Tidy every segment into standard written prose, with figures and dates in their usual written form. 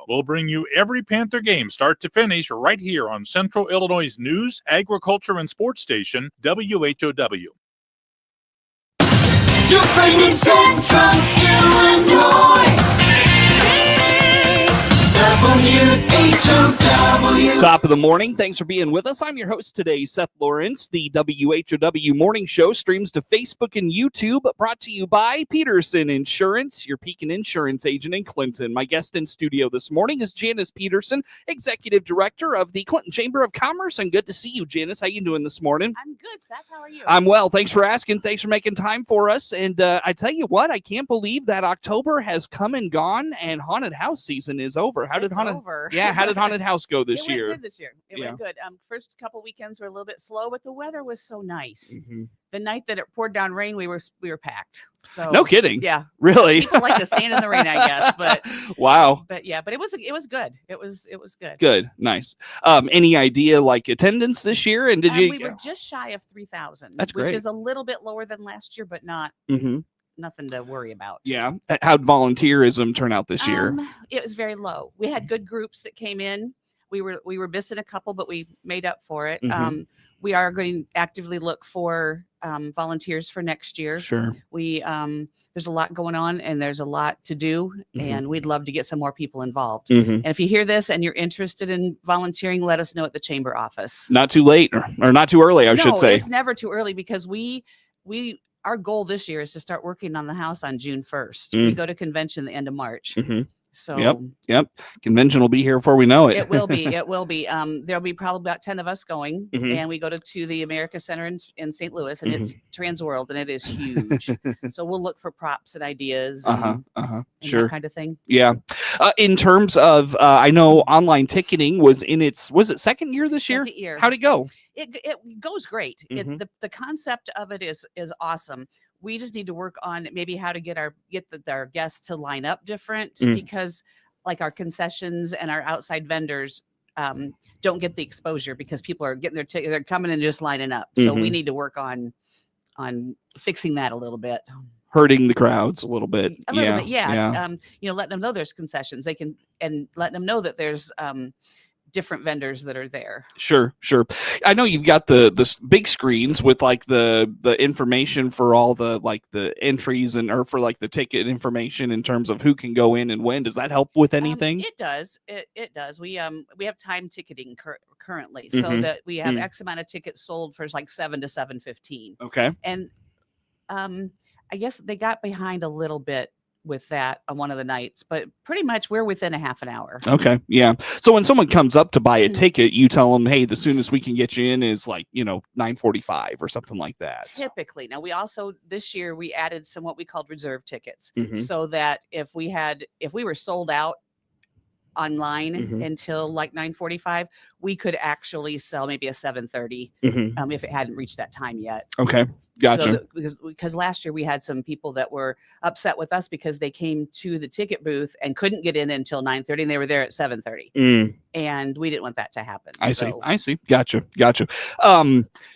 We'll bring you every Panther game start to finish right here on Central Illinois' news, agriculture, and sports station, WHOW. Your friend in Central Illinois. WHOW. Top of the morning. Thanks for being with us. I'm your host today, Seth Lawrence. The WHOW Morning Show streams to Facebook and YouTube, brought to you by Peterson Insurance, your Pekin Insurance agent in Clinton. My guest in studio this morning is Janice Petersen, Executive Director of the Clinton Chamber of Commerce. And good to see you, Janice. How you doing this morning? I'm good, Seth. How are you? I'm well. Thanks for asking. Thanks for making time for us. And I tell you what, I can't believe that October has come and gone and haunted house season is over. How did haunted house go this year? It went good this year. It went good. First couple weekends were a little bit slow, but the weather was so nice. Mm-hmm. The night that it poured down rain, we were packed. So no kidding. Yeah, really. People like to stand in the rain, I guess. But wow. But yeah, but it was good. It was good. Good, nice. Any idea like attendance this year? And did you? We were just shy of 3,000. That's great. Which is a little bit lower than last year, but not. Mm-hmm. Nothing to worry about. Yeah. How'd volunteerism turn out this year? It was very low. We had good groups that came in. We were missing a couple, but we made up for it. Mm-hmm. We are going to actively look for volunteers for next year. Sure. There's a lot going on and there's a lot to do, Mm-hmm. and we'd love to get some more people involved. Mm-hmm. And if you hear this and you're interested in volunteering, let us know at the chamber office. Not too late or not too early, I should say. It's never too early, because our goal this year is to start working on the house on June 1st. We go to convention the end of March. Mm-hmm. So yep. Convention will be here before we know it. It will be. There'll be probably about 10 of us going, Mm-hmm. and we go to the America Center in St. Louis, and Mm-hmm. it's Trans World, and it is huge. So we'll look for props and ideas and Sure. that kind of thing. Yeah. In terms of, I know online ticketing was it second year this year? Second year. How'd it go? It goes great. Mm-hmm. The concept of it is awesome. We just need to work on maybe how to get our guests to line up different, because like our concessions and our outside vendors don't get the exposure because people are getting their ticket. They're coming and just lining up. So we need to work on fixing that a little bit. Hurting the crowds a little bit. Yeah. Letting them know there's concessions. They can, and letting them know that there's different vendors that are there. Sure. I know you've got the big screens with like the information for all the like the entries or for like the ticket information in terms of who can go in and when. Does that help with anything? It does. It does. We have time ticketing currently, so that we have X amount of tickets sold for like 7 to 7:15. Okay. And I guess they got behind a little bit with that on one of the nights, but pretty much we're within a half an hour. Okay. Yeah. So when someone comes up to buy a ticket, you tell them, hey, the soonest we can get you in is like, 9:45 or something like that. Typically. Now this year we added some what we called reserve tickets, Mm-hmm. so that if we were sold out online Mm-hmm. until like 9:45, we could actually sell maybe a 7:30 Mm-hmm. if it hadn't reached that time yet. Okay. Gotcha. So because last year we had some people that were upset with us because they came to the ticket booth and couldn't get in until 9:30, and they were there at 7:30. And we didn't want that to happen. I see. Gotcha.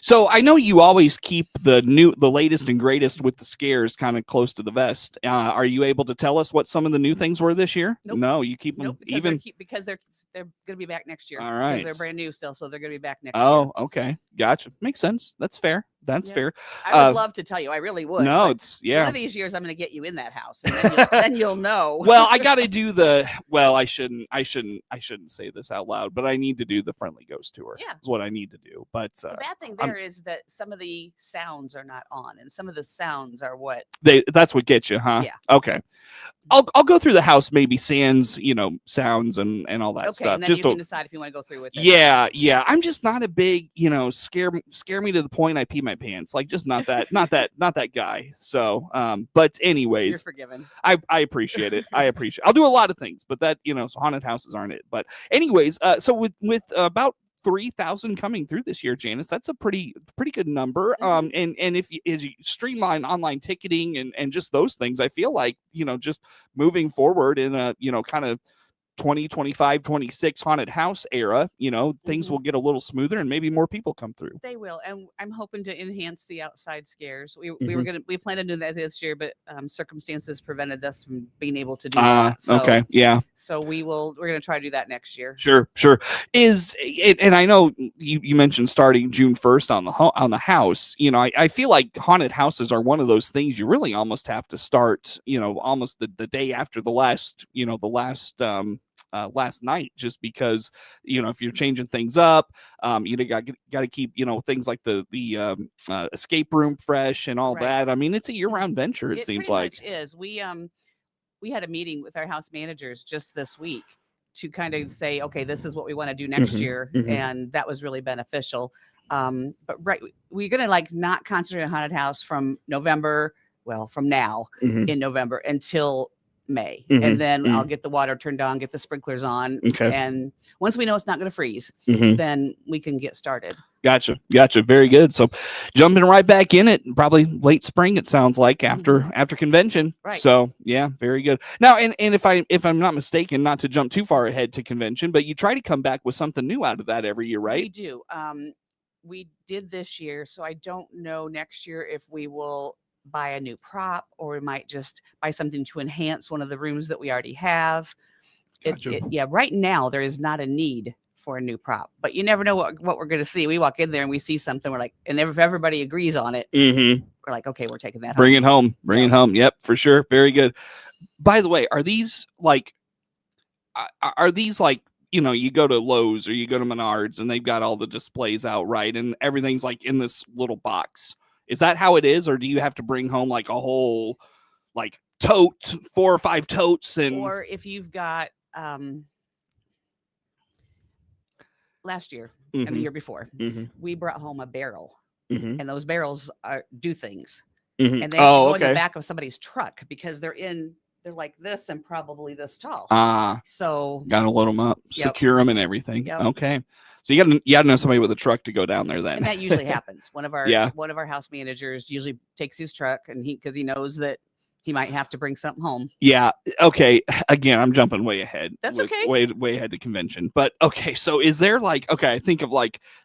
So I know you always keep the latest and greatest with the scares kind of close to the vest. Are you able to tell us what some of the new things were this year? Nope. No, you keep them because they're going to be back next year. All right. They're brand new still, so they're going to be back next year. Oh, okay. Gotcha. Makes sense. That's fair. Fair. I would love to tell you. I really would. No, one of these years I'm going to get you in that house, and then you'll know. Well, I got to do I shouldn't say this out loud, but I need to do the Friendly Ghost Tour. Yeah. Is what I need to do. But the bad thing there is that some of the sounds are not on, and some of the sounds are what that's what gets you, huh? Yeah. Okay. I'll go through the house, maybe sounds and all that stuff. And then you can decide if you want to go through with it. Yeah. I'm just not a big, scare me to the point I pee my pants. Like just not that guy. So, but anyways, you're forgiven. I appreciate it. I'll do a lot of things, but that, so haunted houses aren't it. But anyways, so with about 3,000 coming through this year, Janice, that's a pretty good number. And if you streamline online ticketing and just those things, I feel like, just moving forward in a, kind of 2025, 26 haunted house era, things will get a little smoother and maybe more people come through. They will, and I'm hoping to enhance the outside scares. We planned on doing that this year, but circumstances prevented us from being able to do that. So, okay, yeah. So we're going to try to do that next year. Sure. And I know you mentioned starting June 1st on the house. I feel like haunted houses are one of those things you really almost have to start, almost the day after the last night, just because if you're changing things up, you got to keep things like the escape room fresh and all that. I mean, it's a year-round venture. It seems like much is. We had a meeting with our house managers just this week to kind of say, okay, this is what we want to do next year, and that was really beneficial. But we're gonna not concentrate on haunted house from November. Well, from now in November until May, and then I'll get the water turned on, get the sprinklers on, and once we know it's not going to freeze, then we can get started. Gotcha. Very good. So jumping right back in it, probably late spring, it sounds like, after convention. Right. So yeah, very good. Now, and if I'm not mistaken, not to jump too far ahead to convention, but you try to come back with something new out of that every year, right? We do. We did this year, so I don't know next year if we will buy a new prop or we might just buy something to enhance one of the rooms that we already have. Gotcha. Right now there is not a need for a new prop, but you never know what we're going to see. We walk in there and we see something, we're like, and if everybody agrees on it, we're like, okay, we're taking that Bring it home. Yep, for sure. Very good. By the way, are these like you go to Lowe's or you go to Menards and they've got all the displays out, right? And everything's like in this little box. Is that how it is? Or do you have to bring home like a whole tote, 4 or 5 totes? Or if you've got last year and the year before, we brought home a barrel, and those barrels do things, and they go in the back of somebody's truck because they're like this and probably this tall. So gotta load them up, secure them and everything. Yep. Okay. So you gotta know somebody with a truck to go down there then. And that usually happens. One of our house managers usually takes his truck, and because he knows that he might have to bring something home. Yeah. Okay. Again, I'm jumping way ahead. That's okay. Way ahead to convention. But okay. So is there I think of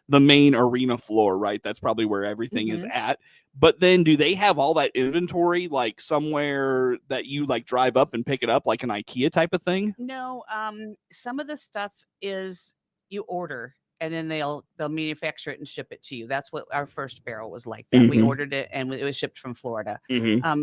the main arena floor, right? That's probably where everything is at. But then do they have all that inventory somewhere that you drive up and pick it up like an IKEA type of thing? No. Some of the stuff is you order, and then they'll manufacture it and ship it to you. That's what our first barrel was like. That we ordered it and it was shipped from Florida.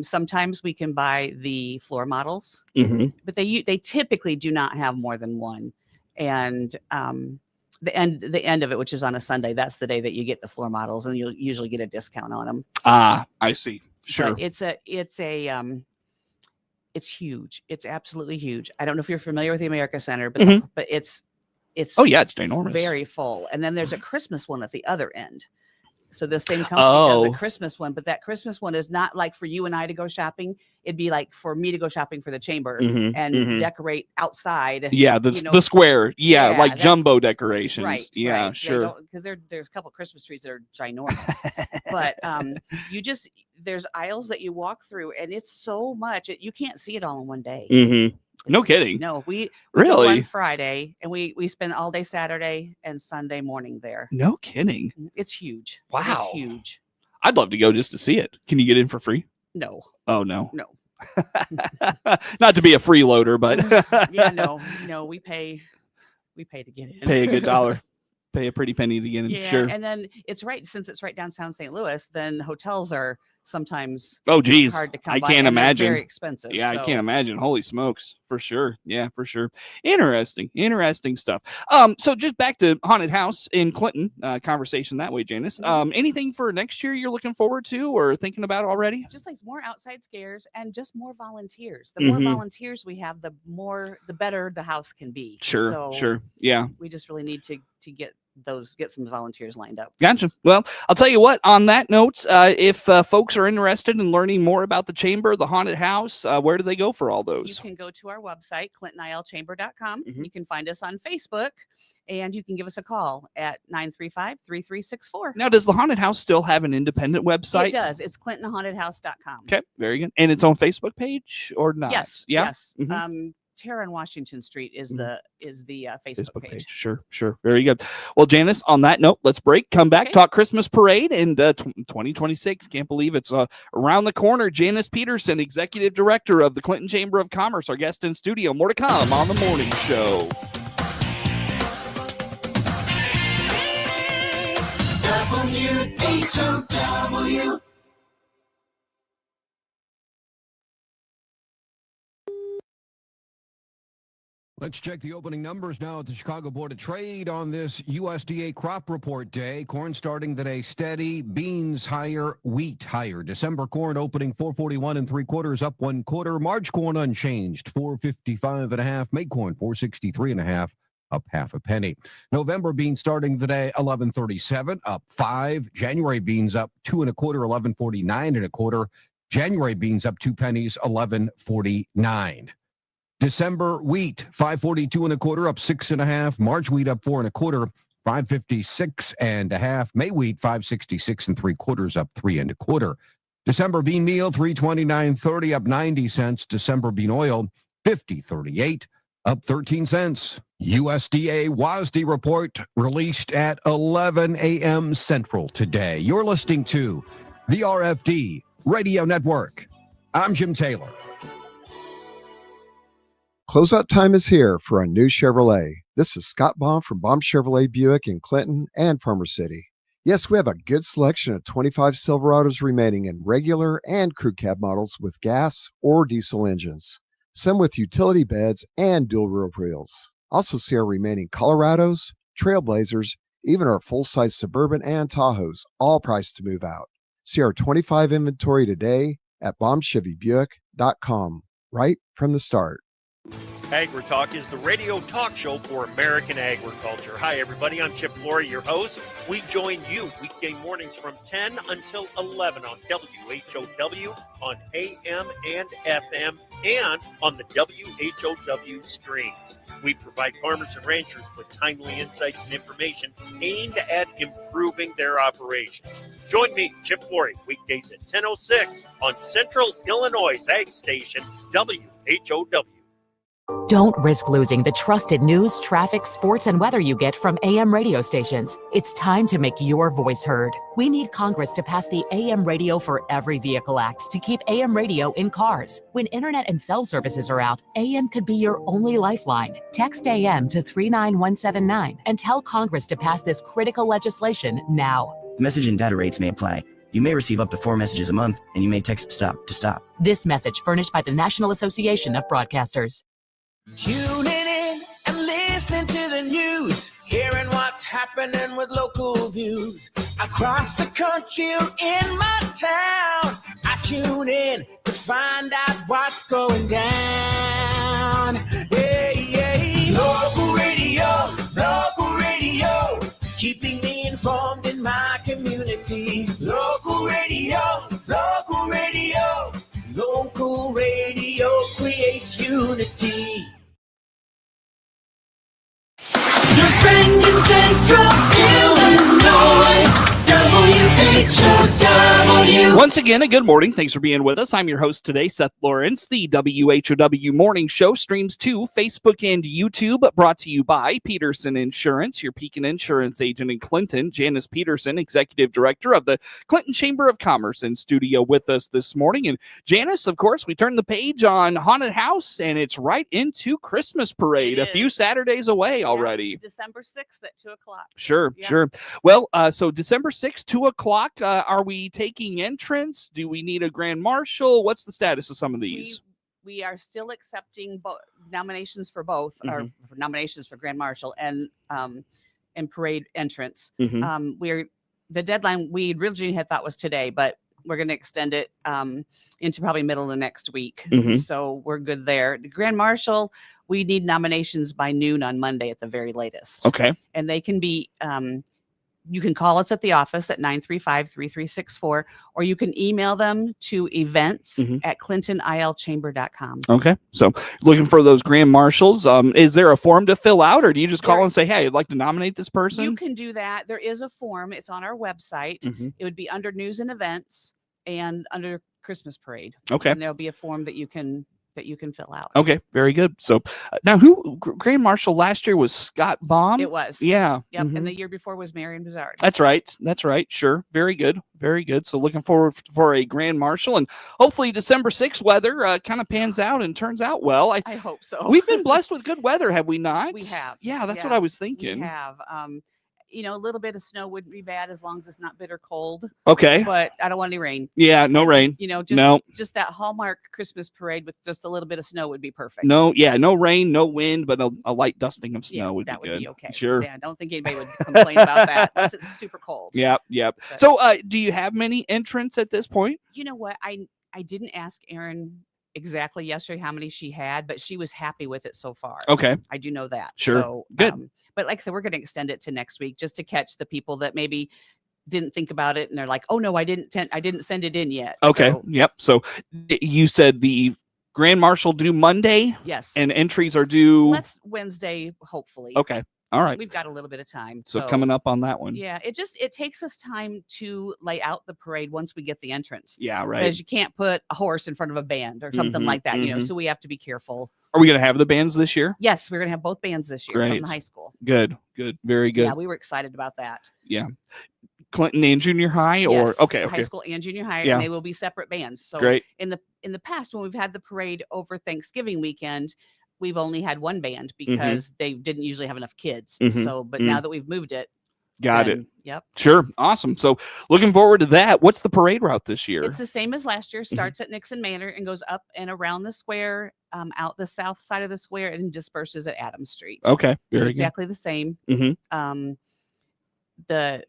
Sometimes we can buy the floor models, but they typically do not have more than one. And the end of it, which is on a Sunday, that's the day that you get the floor models, and you'll usually get a discount on them. I see. Sure. But it's huge. It's absolutely huge. I don't know if you're familiar with the America Center, but it's it's ginormous, very full. And then there's a Christmas one at the other end. So the same company does a Christmas one, but that Christmas one is not like for you and I to go shopping. It'd be like for me to go shopping for the chamber and decorate outside. Yeah, the square. Yeah, like jumbo decorations. Right. Yeah, right. sure. Because there's a couple Christmas trees that are ginormous. But there's aisles that you walk through, and it's so much. You can't see it all in one day. No kidding. No, we really go on Friday, and we spend all day Saturday and Sunday morning there. No kidding. It's huge. Wow. It's huge. I'd love to go just to see it. Can you get in for free? No. Oh, no. No. Not to be a freeloader, but yeah, no, we pay to get in. Pay a good dollar. Pay a pretty penny to get in. Yeah, sure. And then since it's right downtown St. Louis, then hotels are sometimes hard to come by. I can't imagine. Very expensive. Yeah, I can't imagine. Holy smokes, for sure. Yeah, for sure. Interesting stuff. So just back to haunted house in Clinton, conversation that way, Janice. Anything for next year you're looking forward to or thinking about already? Just like more outside scares and just more volunteers. The more volunteers we have, the better the house can be. Sure. Yeah. We just really need to get some volunteers lined up. Gotcha. Well, I'll tell you what, on that note, if folks are interested in learning more about the chamber, the haunted house, where do they go for all those? You can go to our website, clintonilchamber.com. You can find us on Facebook, and you can give us a call at 935-3364. Now, does the haunted house still have an independent website? It does. It's clintonhauntedhouse.com. Okay, very good. And its own Facebook page or not? Yes. Yeah. Yes. Terra and Washington Street is the Facebook page. Sure. Very good. Well, Janice, on that note, let's break, come back, Okay. talk Christmas parade, and 2026. Can't believe it's around the corner. Janice Petersen, Executive Director of the Clinton Chamber of Commerce, our guest in studio. More to come on the morning show. WHOW. Let's check the opening numbers now at the Chicago Board of Trade on this USDA crop report day. Corn starting the day steady, beans higher, wheat higher. December corn opening 441 3/4, up 1/4. March corn unchanged, 455 1/2. May corn 463 1/2, up 1/2 penny. November beans starting the day 1137, up 5. January beans up 2 1/4, 1149 1/4. January beans up 2 pennies, 1149. December wheat 542 1/4, up 6 1/2. March wheat up 4 1/4, 556 1/2. May wheat 566 3/4, up 3 1/4. December bean meal 329.30, up 90 cents. December bean oil 50.38, up 13 cents. USDA WASDE report released at 11 a.m. Central today. You're listening to the RFD Radio Network. I'm Jim Taylor. Closeout time is here for a new Chevrolet. This is Scott Baum from Baum Chevrolet Buick in Clinton and Farmer City. Yes, we have a good selection of 25 Silverados remaining in regular and crew cab models with gas or diesel engines. Some with utility beds and dual roof wheels. Also see our remaining Colorados, Trailblazers, even our full-size Suburban and Tahoes, all priced to move out. See our 25 inventory today at BaumChevyBuick.com, right from the start. AgriTalk is the radio talk show for American agriculture. Hi, everybody. I'm Chip Flory, your host. We join you weekday mornings from 10 until 11 on WHOW, on AM and FM, and on the WHOW streams. We provide farmers and ranchers with timely insights and information aimed at improving their operations. Join me, Chip Flory, weekdays at 10:06 on Central Illinois Ag Station, WHOW. Don't risk losing the trusted news, traffic, sports, and weather you get from AM radio stations. It's time to make your voice heard. We need Congress to pass the AM Radio for Every Vehicle Act to keep AM radio in cars. When internet and cell services are out, AM could be your only lifeline. Text AM to 39179 and tell Congress to pass this critical legislation now. Message and data rates may apply. You may receive up to 4 messages a month, and you may text STOP to stop. This message furnished by the National Association of Broadcasters. Tuning in and listening to the news, hearing what's happening with local views across the country or in my town. I tune in to find out what's going down. Hey, local radio, keeping me informed in my community. Local radio, local radio creates unity. Your friend in Central Illinois, WHOW. Once again, a good morning. Thanks for being with us. I'm your host today, Seth Lawrence. The WHOW Morning Show streams to Facebook and YouTube, brought to you by Peterson Insurance, your Pekin Insurance agent in Clinton. Janice Petersen, Executive Director of the Clinton Chamber of Commerce, in studio with us this morning. And Janice, of course, we turned the page on Haunted House, and it's right into Christmas Parade, a few Saturdays away already. December 6th at 2 o'clock. Sure. Well, so December 6th, 2 o'clock, are we taking entrance? Do we need a grand marshal? What's the status of some of these? We are still accepting nominations for both, or nominations for grand marshal and parade entrance. The deadline we originally had thought was today, but we're going to extend it into probably middle of the next week. So we're good there. The grand marshal, we need nominations by noon on Monday at the very latest. Okay. And they can be, you can call us at the office at 935-3364, or you can email them to events@clintonilchamber.com. Okay. So looking for those grand marshals. Is there a form to fill out, or do you just call and say, hey, I'd like to nominate this person? You can do that. There is a form. It's on our website. It would be under news and events and under Christmas parade. Okay. And there'll be a form that you can that you can fill out. Okay, very good. So now Grand Marshal last year was Scott Baum? It was. Yeah. Yep. Mhm. And the year before was Marion Bizarre. That's right. That's right. Sure. Very good. Very good. So looking forward for a Grand Marshal, and hopefully December 6th weather kind of pans out and turns out well. I hope so. We've been blessed with good weather, have we not? We have. Yeah, that's what I was thinking. We have. You know, a little bit of snow wouldn't be bad as long as it's not bitter cold. Okay. But I don't want any rain. Yeah, no rain. You know, just that Hallmark Christmas parade with just a little bit of snow would be perfect. No rain, no wind, but a light dusting of snow would be good. That would be okay. Sure. Yeah, I don't think anybody would complain about that unless it's super cold. Yep. But, so do you have many entrants at this point? You know what? I didn't ask Erin exactly yesterday how many she had, but she was happy with it so far. Okay. I do know that. Sure. So, good. But like I said, we're going to extend it to next week just to catch the people that maybe didn't think about it and they're like, oh no, I didn't send it in yet. Okay. So, Yep. So you said the Grand Marshal due Monday? Yes. And entries are due? That's Wednesday, hopefully. Okay. All right. We've got a little bit of time. So coming up on that one. Yeah, it takes us time to lay out the parade once we get the entrance. Yeah, right. Because you can't put a horse in front of a band or something like that, you know, so we have to be careful. Are we going to have the bands this year? Yes, we're going to have both bands this year from the high school. Good. Very good. Yeah, we were excited about that. Yeah. Clinton and junior high, or yes, okay, high school and junior high, Yeah. and they will be separate bands. So Great. in the past, when we've had the parade over Thanksgiving weekend, we've only had one band because they didn't usually have enough kids. So, but now that we've moved it, Got it. Yep. Sure. Awesome. So looking forward to that. What's the parade route this year? It's the same as last year. Starts at Nixon Manor and goes up and around the square, out the south side of the square, and disperses at Adams Street. Okay. Very good. Exactly the same. The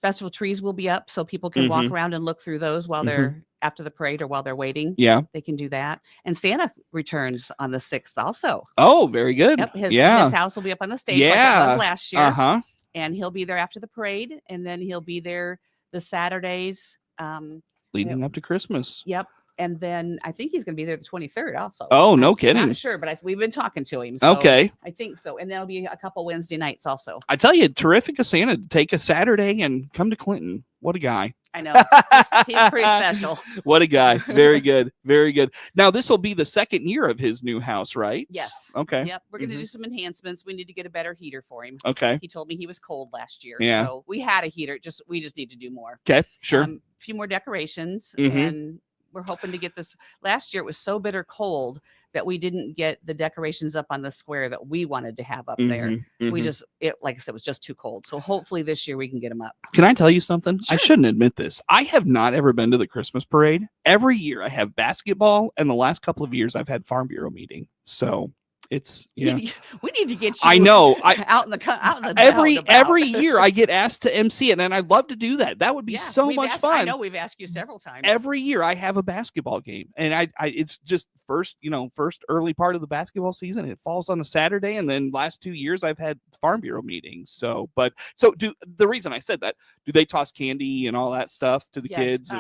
festival trees will be up so people can walk around and look through those while they're after the parade or while they're waiting. Yeah. They can do that. And Santa returns on the 6th also. Oh, very good. Yep. His house will be up on the stage like it was last year. Uh-huh. And he'll be there after the parade. And then he'll be there the Saturdays. Leading up to Christmas. Yep. And then I think he's going to be there the 23rd also. Oh, no I'm kidding. not sure, but we've been talking to him. So Okay. I think so. And there'll be a couple Wednesday nights also. I tell you, terrific of Santa to take a Saturday and come to Clinton. What a guy. I know. He's pretty special. What a guy. Very good. Very good. Now, this will be the second year of his new house, right? Yes. Okay. Yep. We're going to do some enhancements. We need to get a better heater for him. Okay. He told me he was cold last year. Yeah. So we had a heater. We just need to do more. Okay. Sure. A few more decorations. And we're hoping to get this. Last year it was so bitter cold that we didn't get the decorations up on the square that we wanted to have up there. We just, like I said, it was just too cold. So hopefully this year we can get them up. Can I tell you something? Sure. I shouldn't admit this. I have not ever been to the Christmas parade. Every year I have basketball, and the last couple of years I've had Farm Bureau meeting. So it's we need to get you. I know. out in the every year I get asked to MC it, and I'd love to do that. That would be so much fun. I know we've asked you several times. Every year I have a basketball game, and I it's just first early part of the basketball season. It falls on a Saturday, and then last 2 years I've had Farm Bureau meetings. So the reason I said that, do they toss candy and all that stuff to the kids?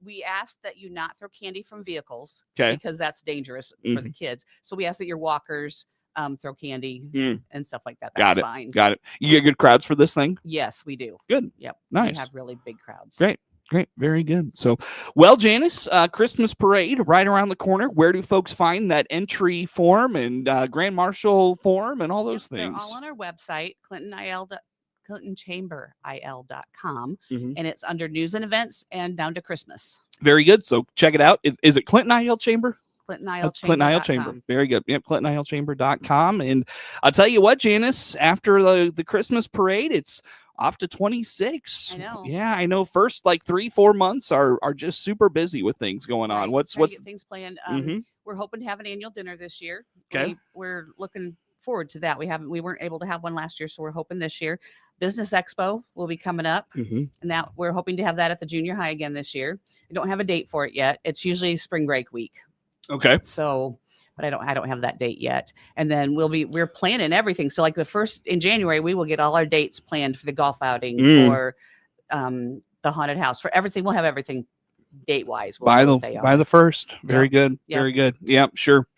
We ask that you not throw candy from vehicles because that's dangerous for the kids. So we ask that your walkers throw candy and stuff like that. That's fine. Got it. You get good crowds for this thing? Yes, we do. Good. Yep. Nice. We have really big crowds. Great. Very good. So, well, Janice, Christmas parade right around the corner. Where do folks find that entry form and Grand Marshal form and all those things? They're all on our website, ClintonChamberIL.com, and it's under news and events and down to Christmas. Very good. So check it out. Is it Clinton IL Chamber? Clinton IL Chamber. Very good. Yep, ClintonILChamber.com. And I'll tell you what, Janice, after the Christmas parade, it's off to 26. I know. Yeah, I know. First, like 3-4 months are just super busy with things going on. What's get things planned? We're hoping to have an annual dinner this year. Okay. We're looking forward to that. We weren't able to have one last year, so we're hoping this year. Business Expo will be coming up, and now we're hoping to have that at the junior high again this year. I don't have a date for it yet. It's usually spring break week. Okay. So, but I don't have that date yet. And then we're planning everything. So like the first in January, we will get all our dates planned for the golf outing, for the haunted house, for everything. We'll have everything date wise by the first. Very good. Very good. Yeah, sure.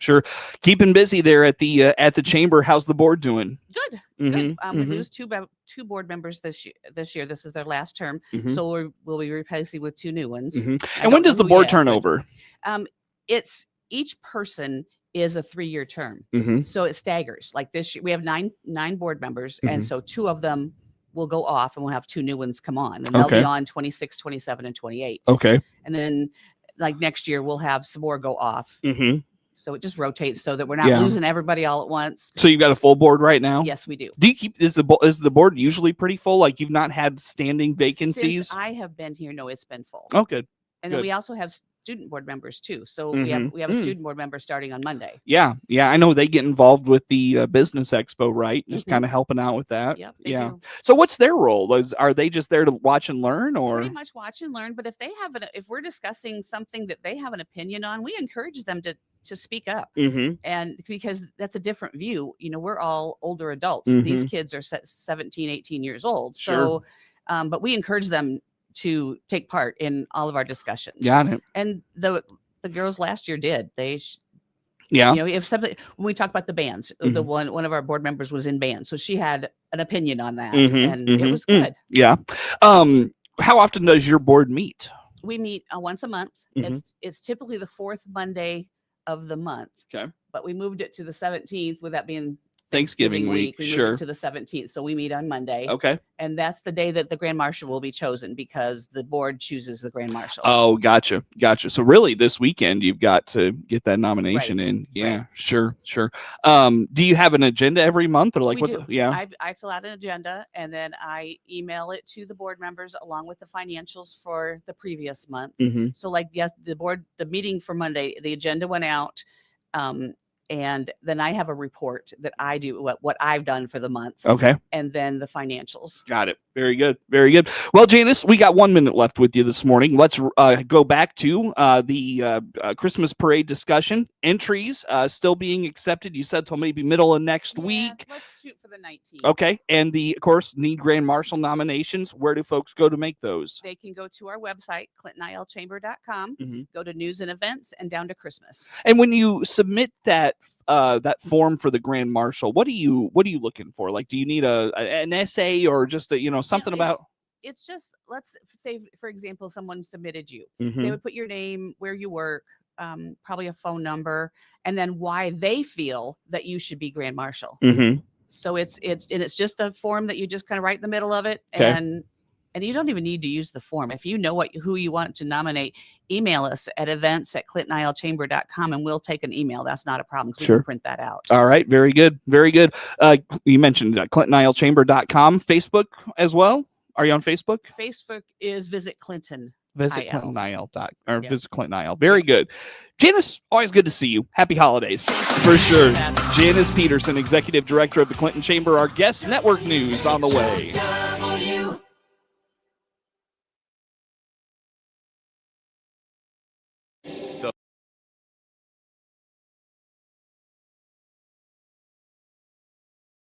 Keeping busy there at the chamber. How's the board doing? Good. We lose two board members this year. This is their last term, so we'll be replacing with two new ones. And when does the board turn over? each person is a 3-year term. Mm-hmm. So it staggers. Like this year, we have nine board members. And Mhm. so 2 of them will go off and we'll have 2 new ones come on. And they'll Okay. be on 26, 27, and 28. Okay. And then like next year, we'll have some more go off. Mm-hmm. So it just rotates so that we're not Yeah. losing everybody all at once. So you've got a full board right now? Yes, we do. Do you keep, is the board usually pretty full? Like you've not had standing vacancies? Since I have been here, no, it's been full. Oh, good. And then good. we also have student board members too. So Mhm. we have a student board member starting on Monday. Yeah. Yeah. I know they get involved with the business expo, right? Just Mhm. kind of helping out with that. Yep. They Yeah. do. So what's their role? Are they just there to watch and learn, or? Pretty much watch and learn. But if they have if we're discussing something that they have an opinion on, we encourage them to speak up. Mm-hmm. And because that's a different view. We're all older adults. These Mhm. kids are 17, 18 years old. Sure. So, but we encourage them to take part in all of our discussions. Got it. And the girls last year did. Yeah. If something, when we talk about the bands, the one of our board members was in band, so she had an opinion on that, Mhm, and it mhm, was good. Yeah. How often does your board meet? We meet once a month. It's typically the 4th Monday of the month. Okay. But we moved it to the 17th, with that being Thanksgiving week. We moved Sure. it to the 17th, so we meet on Monday. Okay. And that's the day that the Grand Marshal will be chosen, because the board chooses the Grand Marshal. Oh, gotcha. So really this weekend you've got to get that nomination Right, in. Yeah, right. sure. Do you have an agenda every month, or like We what's do. yeah. I fill out an agenda and then I email it to the board members along with the financials for the previous month. Mm-hmm. So like, yes, the meeting for Monday, the agenda went out. And then I have a report that I do what I've done for the month, Okay. and then the financials. Got it. Very good. Very good. Well, Janice, we got 1 minute left with you this morning. Let's go back to the Christmas parade discussion. Entries still being accepted. You said till maybe middle of next week. Let's shoot for the 19th. Okay. And of course, need Grand Marshal nominations. Where do folks go to make those? They can go to our website, clintonilchamber.com, Mhm. go to news and events, and down to Christmas. And when you submit that form for the Grand Marshal, what are you looking for? Like, do you need an essay or just something about? It's just, let's say, for example, someone submitted you. Mhm. They would put your name, where you work, probably a phone number, and then why they feel that you should be Grand Marshal. Mm-hmm. So it's just a form that you just kind of write in the middle of it, Okay. and you don't even need to use the form. If you know who you want to nominate, email us at events@clintonilchamber.com and we'll take an email. That's not a problem. We Sure. can print that out. All right. Very good. Very good. You mentioned clintonilchamber.com, Facebook as well. Are you on Facebook? Facebook is Visit Clinton. Visit IL. Clinton IL Yep. Visit Clinton IL. Very good. Janice, always good to see you. Happy holidays. For sure. Janice Petersen, Executive Director of the Clinton Chamber, our guest. Network news on the way.